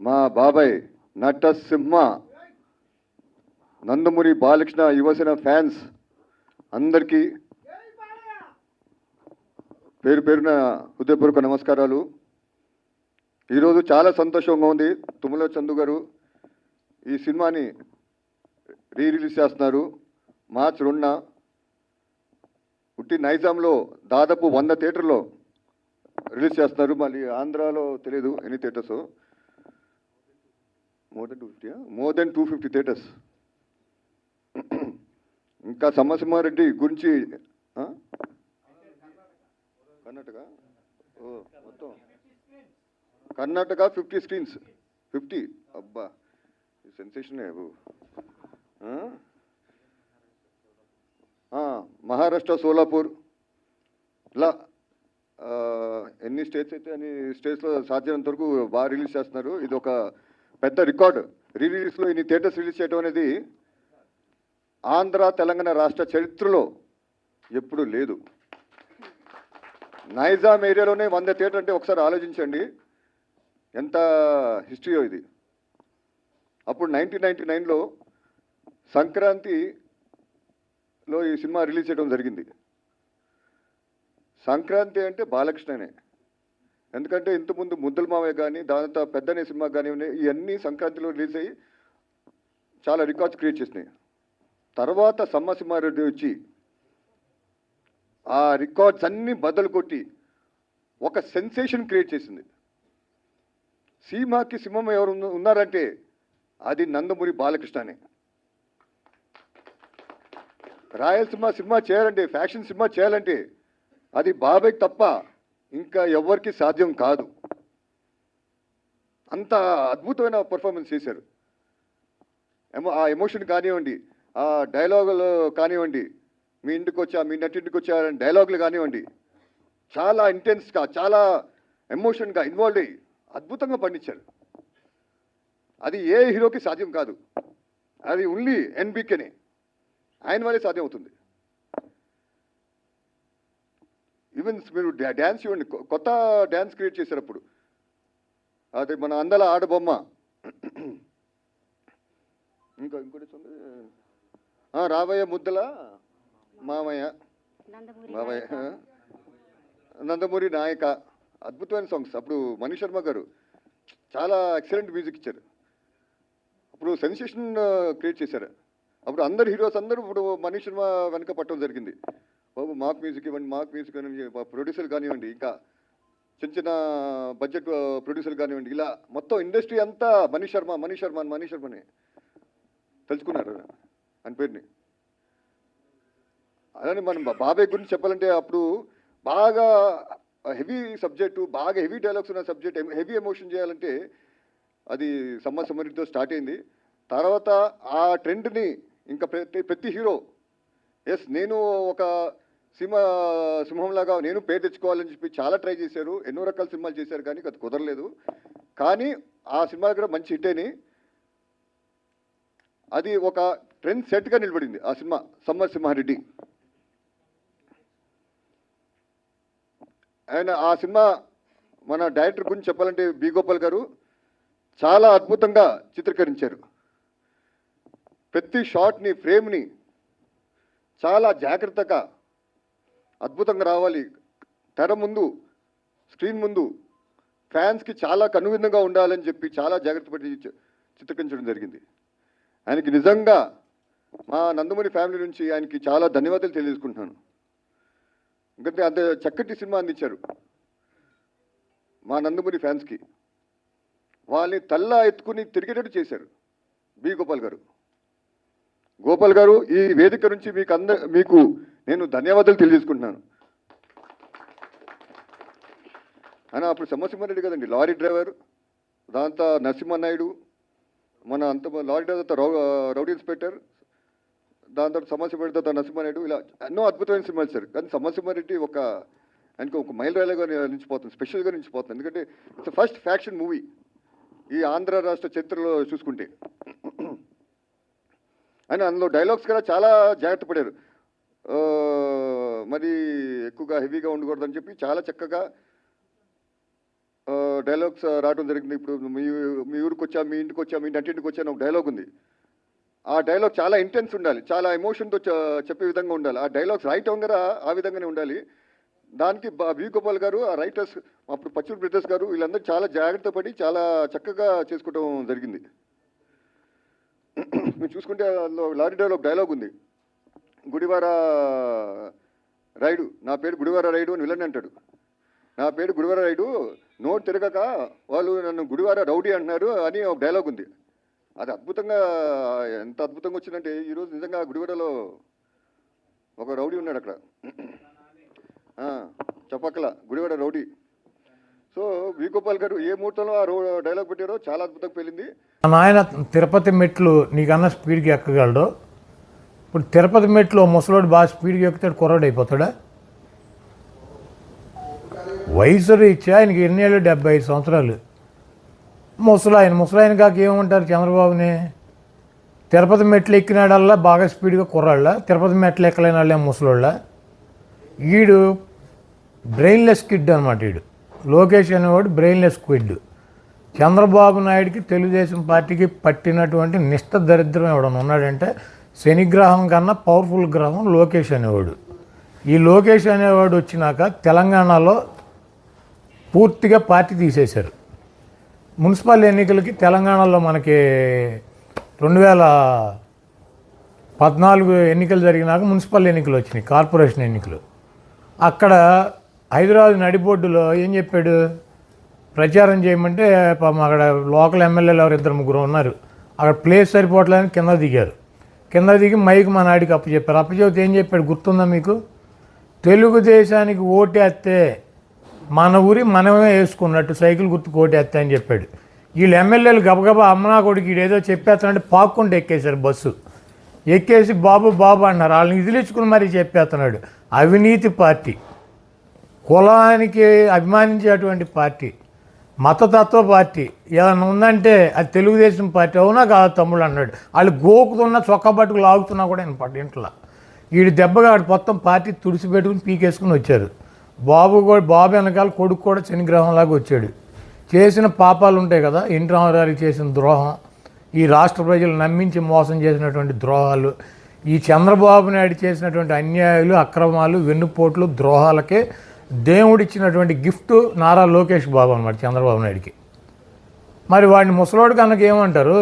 మా బాబాయ్ నటసింహ నందమూరి బాలకృష్ణ యువసేన ఫ్యాన్స్ అందరికీ పేరు పేరున హృదయపూర్వక నమస్కారాలు. ఈరోజు చాలా సంతోషంగా ఉంది. తుమ్మల చందు గారు ఈ సినిమాని రిలీజ్ చేస్తున్నారు. మార్చి 2న ఉట్టి నైజాంలో దాదాపు 100 థియేటర్లో రిలీజ్ చేస్తున్నారు. మళ్ళీ ఆంధ్రాలో తెలియదు ఎన్ని థియేటర్స్, మోర్ దెన్ 250 థియేటర్స్. ఇంకా సమసింహారెడ్డి గురించి కర్ణాటక మొత్తం కర్ణాటక 50 స్క్రీన్స్ 50. అబ్బా సెన్సేషన్. మహారాష్ట్ర సోలాపూర్ ఇలా ఎన్ని స్టేట్స్ అయితే అన్ని స్టేట్స్లో సాధ్యమైనంత వరకు బాగా రిలీజ్ చేస్తున్నారు. ఇది ఒక పెద్ద రికార్డు. రిలీజ్లో ఇన్ని థియేటర్స్ రిలీజ్ చేయడం అనేది ఆంధ్ర తెలంగాణ రాష్ట్ర చరిత్రలో ఎప్పుడూ లేదు. నైజాం ఏరియాలోనే 100 థియేటర్ అంటే ఒకసారి ఆలోచించండి ఎంత హిస్టరీయో ఇది. అప్పుడు 1999లో సంక్రాంతిలో ఈ సినిమా రిలీజ్ చేయడం జరిగింది. సంక్రాంతి అంటే బాలకృష్ణనే. ఎందుకంటే ఇంతకుముందు ముద్దుల మావయ్య కానీ దాంతో పెద్దనే సినిమా కానీ ఇవన్నీ సంక్రాంతిలో రిలీజ్ అయ్యి చాలా రికార్డ్స్ క్రియేట్ చేసినాయి. తర్వాత సమసింహారెడ్డి వచ్చి ఆ రికార్డ్స్ అన్నీ బద్దలు కొట్టి ఒక సెన్సేషన్ క్రియేట్ చేసింది. సీమాకి సింహం ఎవరు ఉన్నారంటే అది నందమూరి బాలకృష్ణనే. రాయలసీమ సినిమా చేయాలంటే, ఫ్యాక్షన్ సినిమా చేయాలంటే అది బాబాయ్కి తప్ప ఇంకా ఎవరికి సాధ్యం కాదు. అంత అద్భుతమైన పర్ఫార్మెన్స్ చేశారు. ఆ ఎమోషన్ కానివ్వండి, ఆ డైలాగులు కానివ్వండి, మీ ఇంటికి వచ్చా మీ నటింటికి వచ్చా డైలాగులు కానివ్వండి, చాలా ఇంటెన్స్గా చాలా ఎమోషన్గా ఇన్వాల్వ్ అయ్యి అద్భుతంగా పండించారు. అది ఏ హీరోకి సాధ్యం కాదు. అది ఓన్లీ ఎన్బికేనే, ఆయన వల్లే సాధ్యం అవుతుంది. ఈవెన్ మీరు డ్యాన్స్ చూడండి, కొత్త డ్యాన్స్ క్రియేట్ చేశారు అప్పుడు. అది మన అందల ఆడబొమ్మ. ఇంకోటి రాబోయే ముద్దల మామయ్య బాబాయ్, నందమూరి నాయక, అద్భుతమైన సాంగ్స్. అప్పుడు మణి శర్మ గారు చాలా ఎక్సలెంట్ మ్యూజిక్ ఇచ్చారు. అప్పుడు సెన్సేషన్ క్రియేట్ చేశారు. అప్పుడు అందరు హీరోస్ అందరూ ఇప్పుడు మణి శర్మ వెనక పట్టడం జరిగింది. బాబు మాకు మ్యూజిక్ ఇవ్వండి, మాకు మ్యూజిక్ అని ప్రొడ్యూసర్ కానివ్వండి, ఇంకా చిన్న చిన్న బడ్జెట్ ప్రొడ్యూసర్ కానివ్వండి, ఇలా మొత్తం ఇండస్ట్రీ అంతా మణి శర్మని తెలుసుకున్నారు అని పేరుని. అలానే మనం బాబాయ్ గురించి చెప్పాలంటే అప్పుడు బాగా హెవీ సబ్జెక్టు, బాగా హెవీ డైలాగ్స్ ఉన్న సబ్జెక్ట్, హెవీ ఎమోషన్ చేయాలంటే అది సమరెడ్డితో స్టార్ట్ అయింది. తర్వాత ఆ ట్రెండ్ని ఇంకా ప్రతి హీరో నేను ఒక సింహంలాగా నేను పేరు తెచ్చుకోవాలని చెప్పి చాలా ట్రై చేశారు. ఎన్నో రకాల సినిమాలు చేశారు కానీ అది కుదరలేదు. కానీ ఆ సినిమాలు కూడా మంచి హిట్ అయినాయి. అది ఒక ట్రెండ్ సెట్గా నిలబడింది ఆ సినిమా సమరసింహారెడ్డి. ఆయన ఆ సినిమా మన డైరెక్టర్ గురించి చెప్పాలంటే బి గోపాల్ గారు చాలా అద్భుతంగా చిత్రీకరించారు. ప్రతి షాట్ని, ఫ్రేమ్ని చాలా జాగ్రత్తగా అద్భుతంగా రావాలి. తెర ముందు, స్క్రీన్ ముందు ఫ్యాన్స్కి చాలా కనువిందుగా ఉండాలని చెప్పి చాలా జాగ్రత్త పడి చిత్రీకరించడం జరిగింది. ఆయనకి నిజంగా మా నందమూరి ఫ్యామిలీ నుంచి ఆయనకి చాలా ధన్యవాదాలు తెలియజేసుకుంటున్నాను. ఎందుకంటే అంత చక్కటి సినిమా అందించారు మా నందమూరి ఫ్యాన్స్కి. వాళ్ళని తల్లా ఎత్తుకుని తిరిగేటట్టు చేశారు బి గోపాల్ గారు. గోపాల్ గారు, ఈ వేదిక నుంచి మీకు నేను ధన్యవాదాలు తెలియజేసుకుంటున్నాను. ఆయన అప్పుడు సమరసింహారెడ్డి కదండి లారీ డ్రైవర్, దాంతో నరసింహనాయుడు, మన అంత లారీ డ్రైవర్ రౌడీ ఇన్స్పెక్టర్, దాని తర్వాత సమరసింహారెడ్డి తర్వాత నరసింహనాయుడు, ఇలా ఎన్నో అద్భుతమైన సినిమాలు సార్. కానీ సమరసింహారెడ్డి ఆయనకు ఒక మైలురాయిగా నిలిచిపోతుంది, స్పెషల్గా నిలిచిపోతుంది. ఎందుకంటే ఇట్స్ ఫస్ట్ ఫ్యాక్షన్ మూవీ ఈ ఆంధ్ర రాష్ట్ర చరిత్రలో చూసుకుంటే. ఆయన అందులో డైలాగ్స్ కూడా చాలా జాగ్రత్త పడారు. మరి ఎక్కువగా హెవీగా ఉండకూడదని చెప్పి చాలా చక్కగా డైలాగ్స్ రావడం జరిగింది. ఇప్పుడు మీ ఊరికి వచ్చా, మీ ఇంటికి వచ్చా, మీ ఇంటికి వచ్చా అని ఒక డైలాగ్ ఉంది. ఆ డైలాగ్ చాలా ఇంటెన్స్ ఉండాలి, చాలా ఎమోషన్తో చెప్పే విధంగా ఉండాలి. ఆ డైలాగ్స్ రాయటం కూడా ఆ విధంగానే ఉండాలి. దానికి వి గోపాల్ గారు, ఆ రైటర్స్, అప్పుడు పచ్చూరు బ్రదర్స్ గారు, వీళ్ళందరూ చాలా జాగ్రత్త పడి చాలా చక్కగా చేసుకోవడం జరిగింది. మీరు చూసుకుంటే అందులో లారీ డ్రైవర్లో ఒక డైలాగ్ ఉంది, గుడివార రైడు, నా పేరు గుడివార రైడు అని విలన్ అంటాడు. నా పేరు గుడివార రైడు, నోట్ తిరగక వాళ్ళు నన్ను గుడివార రౌడీ అంటున్నారు అని ఒక డైలాగ్ ఉంది. అది అద్భుతంగా, ఎంత అద్భుతంగా వచ్చిందంటే ఈరోజు నిజంగా గుడివాడలో ఒక రౌడీ ఉన్నాడు అక్కడ, చెప్పక్కల Gudivada rowdy. So we Gopal గారు ఏ ముహూర్తంలో ఆ డైలాగ్ పెట్టారో చాలా అద్భుతంగా పెళ్ళింది. నాయన తిరుపతి మెట్లు నీకన్నా స్పీడ్గా ఎక్కగలడు. ఇప్పుడు తిరుపతి మెట్లు ముసలోడు బాగా స్పీడ్గా ఎక్కుతాడు, కుర్రాడు అయిపోతాడా? వయసు రీత్యా ఆయనకి ఎన్ని ఏళ్ళు? 75 సంవత్సరాలు. ముసలాయన కాక ఏమంటారు చంద్రబాబుని? తిరుపతి మెట్లు ఎక్కినాడల్లా బాగా స్పీడ్గా కుర్రాళ్ళ, తిరుపతి మెట్లు ఎక్కలేని వాళ్ళే ముసలోళ్ళ. ఈడు బ్రెయిన్లెస్ కిడ్ అనమాట. ఈడు లోకేష్ అనేవాడు బ్రెయిన్లెస్ కిడ్. చంద్రబాబు నాయుడికి తెలుగుదేశం పార్టీకి పట్టినటువంటి నిష్ఠ దరిద్రం ఎవడన్నా ఉన్నాడంటే శనిగ్రహం కన్నా పవర్ఫుల్ గ్రహం లోకేష్ అనేవాడు. ఈ లోకేష్ అనేవాడు వచ్చినాక తెలంగాణలో పూర్తిగా పార్టీ తీసేశారు. మున్సిపల్ ఎన్నికలకి తెలంగాణలో మనకి 2014 ఎన్నికలు జరిగినాక మున్సిపల్ ఎన్నికలు వచ్చినాయి, కార్పొరేషన్ ఎన్నికలు. అక్కడ హైదరాబాద్ నడిబొడ్డులో ఏం చెప్పాడు? ప్రచారం చేయమంటే అక్కడ లోకల్ ఎమ్మెల్యేలు ఎవరు 2-3 ఉన్నారు. అక్కడ ప్లేస్ సరిపోవట్లేదని కింద దిగారు. కింద దిగి మైక్ మా నాడికి అప్పచెప్పారు. అప్పచెప్తే ఏం చెప్పాడు గుర్తుందా మీకు? తెలుగుదేశానికి ఓటేస్తే మన ఊరి మనమే వేసుకున్నట్టు సైకిల్ గుర్తుకు ఓటేస్తే అని చెప్పాడు. వీళ్ళు ఎమ్మెల్యేలు గబగబా అమ్మనా కొడుకు ఈడేదో చెప్పేస్తానంటే పాక్కుంటూ ఎక్కేశారు బస్సు. ఎక్కేసి బాబు బాబు అన్నారు. వాళ్ళని ఇదిలించుకుని మరీ చెప్పేస్తున్నాడు. అవినీతి పార్టీ, కులానికి అభిమానించేటువంటి పార్టీ, మతతత్వ పార్టీ ఏదైనా ఉందంటే అది తెలుగుదేశం పార్టీ. అవునా కాదు తమ్ముడు అన్నాడు. వాళ్ళు గోకుతున్నా చొక్కా పట్టుకు లాగుతున్నా కూడా నేను ఇంట్లో వీడి దెబ్బగా మొత్తం పార్టీ తుడిచిపెట్టుకుని పీకేసుకుని వచ్చారు. బాబు వెనకాల కొడుకు కూడా శనిగ్రహంలాగా వచ్చాడు. చేసిన పాపాలు ఉంటాయి కదా, ఎన్టీ రామారావుకి చేసిన ద్రోహం, ఈ రాష్ట్ర ప్రజలు నమ్మించి మోసం చేసినటువంటి ద్రోహాలు, ఈ చంద్రబాబు నాయుడు చేసినటువంటి అన్యాయాలు, అక్రమాలు, వెన్నుపోట్లు, ద్రోహాలకే దేవుడిచ్చినటువంటి గిఫ్ట్ నారా లోకేష్ బాబు అన్నమాట చంద్రబాబు నాయుడికి. మరి వాడిని ముసలోడు కనుక ఏమంటారు?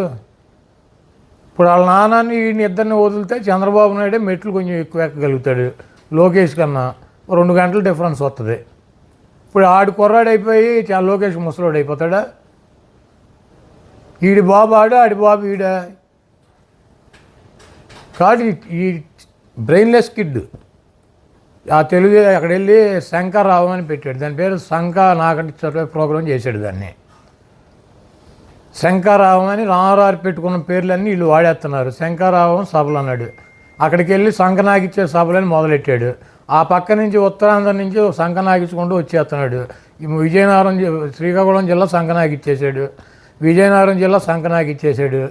ఇప్పుడు వాళ్ళ నాన్నని వీడిని ఇద్దరిని వదిలితే చంద్రబాబు నాయుడే మెట్లు కొంచెం ఎక్కువ ఎక్కగలుగుతాడు, లోకేష్ కన్నా 2 గంటల డిఫరెన్స్ వస్తుంది. ఇప్పుడు ఆడు కుర్రాడు అయిపోయి లోకేష్ ముసలోడు అయిపోతాడా? ఈడి బాబు ఆడి బాబు ఈడా కాదు. ఈ బ్రెయిన్లెస్ కిడ్ ఆ తెలుగు అక్కడ వెళ్ళి శంకర్రావు అని పెట్టాడు. దాని పేరు నాకంటి చదివే ప్రోగ్రాం చేశాడు. దాన్ని శంకర్రావు అని రామారావు పెట్టుకున్న పేర్లన్నీ వీళ్ళు వాడేస్తున్నారు. శంకర్రావు సభలు అన్నాడు. అక్కడికి వెళ్ళి సంకనాగిచ్చే సభలని మొదలెట్టాడు. ఆ పక్క నుంచి ఉత్తరాంధ్ర నుంచి సంకనాగించుకుంటూ వచ్చేస్తున్నాడు. విజయనగరం, శ్రీకాకుళం జిల్లా సంకనాగిచ్చేసాడు, విజయనగరం జిల్లా సంకనాగిచ్చేసాడు.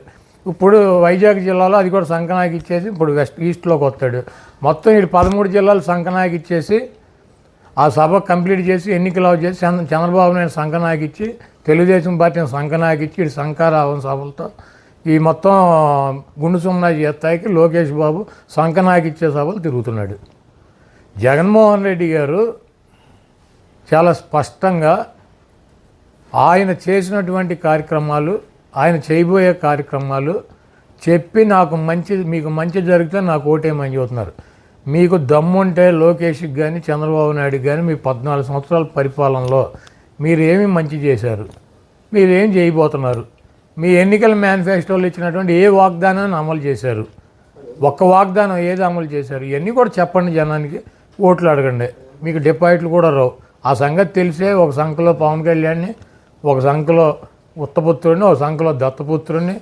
ఇప్పుడు వైజాగ్ జిల్లాలో అది కూడా సంకనాగిచ్చేసి ఇప్పుడు ఈస్ట్లోకి వస్తాడు. మొత్తం వీడు 13 జిల్లాలు సంకనాగిచ్చేసి ఆ సభ కంప్లీట్ చేసి ఎన్నికలు చేసి చంద్రబాబు నాయుడు సంకనాగిచ్చి తెలుగుదేశం పార్టీని సంకనాగిచ్చి ఇటు శంకరావం సభలతో ఈ మొత్తం గుండు సున్నా స్థాయికి లోకేష్ బాబు సంకనాగిచ్చే సభలు తిరుగుతున్నాడు. జగన్మోహన్ రెడ్డి గారు చాలా స్పష్టంగా ఆయన చేసినటువంటి కార్యక్రమాలు, ఆయన చేయబోయే కార్యక్రమాలు చెప్పి మీకు మంచి జరిగితే నాకు ఓటేయమని చెబుతున్నారు. మీకు దమ్ముంటే లోకేష్కి కానీ చంద్రబాబు నాయుడుకి కానీ మీ 14 సంవత్సరాల పరిపాలనలో మీరు ఏమి మంచి చేశారు, మీరేం చేయబోతున్నారు, మీ ఎన్నికల మేనిఫెస్టోలో ఇచ్చినటువంటి ఏ వాగ్దానాన్ని అమలు చేశారు, ఒక్క వాగ్దానం ఏది అమలు చేశారు, ఇవన్నీ కూడా చెప్పండి. జనానికి ఓట్లు అడగండి, మీకు డిపాజిట్లు కూడా రావు. ఆ సంగతి తెలిసే ఒక సంఖ్యలో పవన్ కళ్యాణ్ని, ఒక సంఖ్యలో ఉత్తపుత్రుడిని, ఒక సంఖ్యలో దత్తపుత్రుడిని,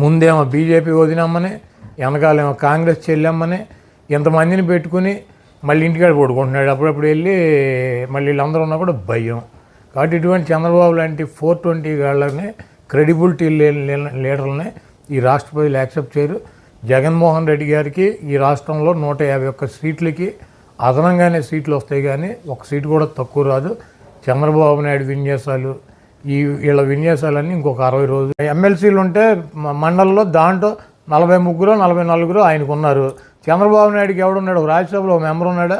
ముందేమో బీజేపీ వదినమ్మని, వెనకాలేమో కాంగ్రెస్ చెల్లెమ్మని, ఇంతమందిని పెట్టుకుని మళ్ళీ ఇంటికాడ పడుకుంటున్నాడు. అప్పుడప్పుడు వెళ్ళి మళ్ళీ వీళ్ళందరూ ఉన్నా కూడా భయం. కాబట్టి ఇటువంటి చంద్రబాబు లాంటి 420 గాళ్ళని, క్రెడిబిలిటీ లీడర్లని ఈ రాష్ట్ర ప్రజలు యాక్సెప్ట్ చేయరు. జగన్మోహన్ రెడ్డి గారికి ఈ రాష్ట్రంలో 151 సీట్లకి అదనంగానే సీట్లు వస్తాయి, కానీ ఒక సీటు కూడా తక్కువ రాదు. చంద్రబాబు నాయుడు విన్యాసాలు, వీళ్ళ విన్యాసాలన్నీ ఇంకొక 60 రోజులు. ఎమ్మెల్సీలు ఉంటే మండలంలో దాంట్లో 43 44 ఆయనకు ఉన్నారు. చంద్రబాబు నాయుడుకి ఎవడున్నాడు? రాజ్యసభలో ఒక మెంబర్ ఉన్నాడా?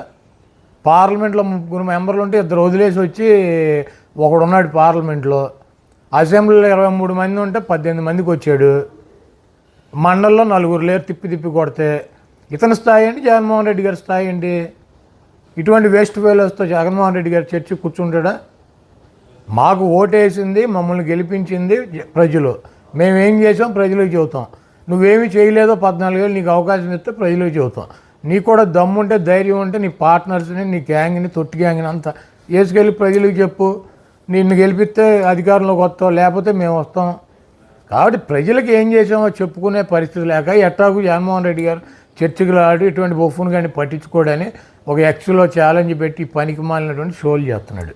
పార్లమెంట్లో 3 మెంబర్లు ఉంటే 2 వదిలేసి వచ్చి ఒకడున్నాడు పార్లమెంట్లో. అసెంబ్లీలో 23 మంది ఉంటే 18 మందికి వచ్చాడు. మండలంలో 4 లేరు తిప్పి కొడితే. ఇతని స్థాయి ఏంటి, జగన్మోహన్ రెడ్డి గారి స్థాయి ఏంటి? ఇటువంటి వేస్ట్ ఫెయిలర్స్తో జగన్మోహన్ రెడ్డి గారు చర్చి కూర్చుంటాడా? మాకు ఓటేసింది, మమ్మల్ని గెలిపించింది ప్రజలు. మేమేం చేసాం ప్రజలకు చెబుతాం. నువ్వేమీ చేయలేదో 14 ఏళ్ళు నీకు అవకాశం ఇస్తే ప్రజలకు చెబుతాం. నీకు కూడా దమ్ముంటే, ధైర్యం ఉంటే నీ పార్ట్నర్స్ని, నీ గ్యాంగ్ని, తొట్టి గ్యాంగ్ని అంతా వేసుకెళ్ళి ప్రజలకు చెప్పు. నిన్ను గెలిపిస్తే అధికారంలోకి వస్తావు, లేకపోతే మేము వస్తాం. కాబట్టి ప్రజలకు ఏం చేసామో చెప్పుకునే పరిస్థితి లేక ఎట్టాకు జగన్మోహన్ రెడ్డి గారు చర్చకులు ఆడి ఇటువంటి బొఫ్ఫును కానీ పట్టించుకోడని ఒక ఎక్స్లో ఛాలెంజ్ పెట్టి పనికి మాలినటువంటి షోలు చేస్తున్నాడు.